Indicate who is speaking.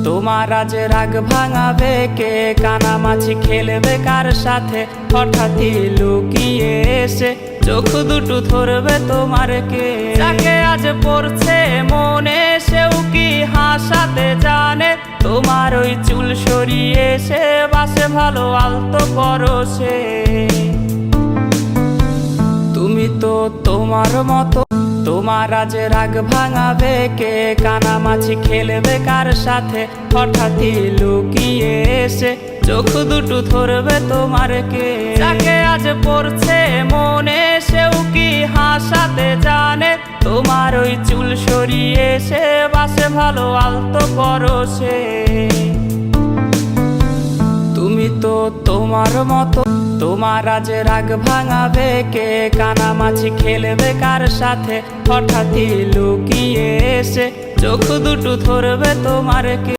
Speaker 1: তোমার আজ রাগ ভাঙাবে কে? কানামাছি খেলবে কার সাথে? হঠাৎই লুকিয়ে এসে চোখ দুটো ধরবে তোমার কে? যাকে আজ পড়ছে মনে সেও কি হাসাতে জানে? তোমার ওই চুল সরিয়ে সে বাসে ভালো আলতো পরশে। তুমি তো তোমার মতো, তোমার আজ রাগ ভাঙাবে কে? কানামাছি খেলবে কার সাথে? হঠাৎই লুকিয়ে এসে চোখ দুটো ধরবে তোমার কে? যাকে আজ পড়ছে মনে সেও কি হাসাতে জানে? তোমার ওই চুল সরিয়ে সে বাসে ভালো আলতো পরশে। তুমি তো তোমার মতো, তোমার আজ রাগ ভাঙাবে কে? কানামাছি খেলবে কার সাথে? হঠাৎই লুকিয়ে এসে চোখ দুটো ধরবে তোমার কে?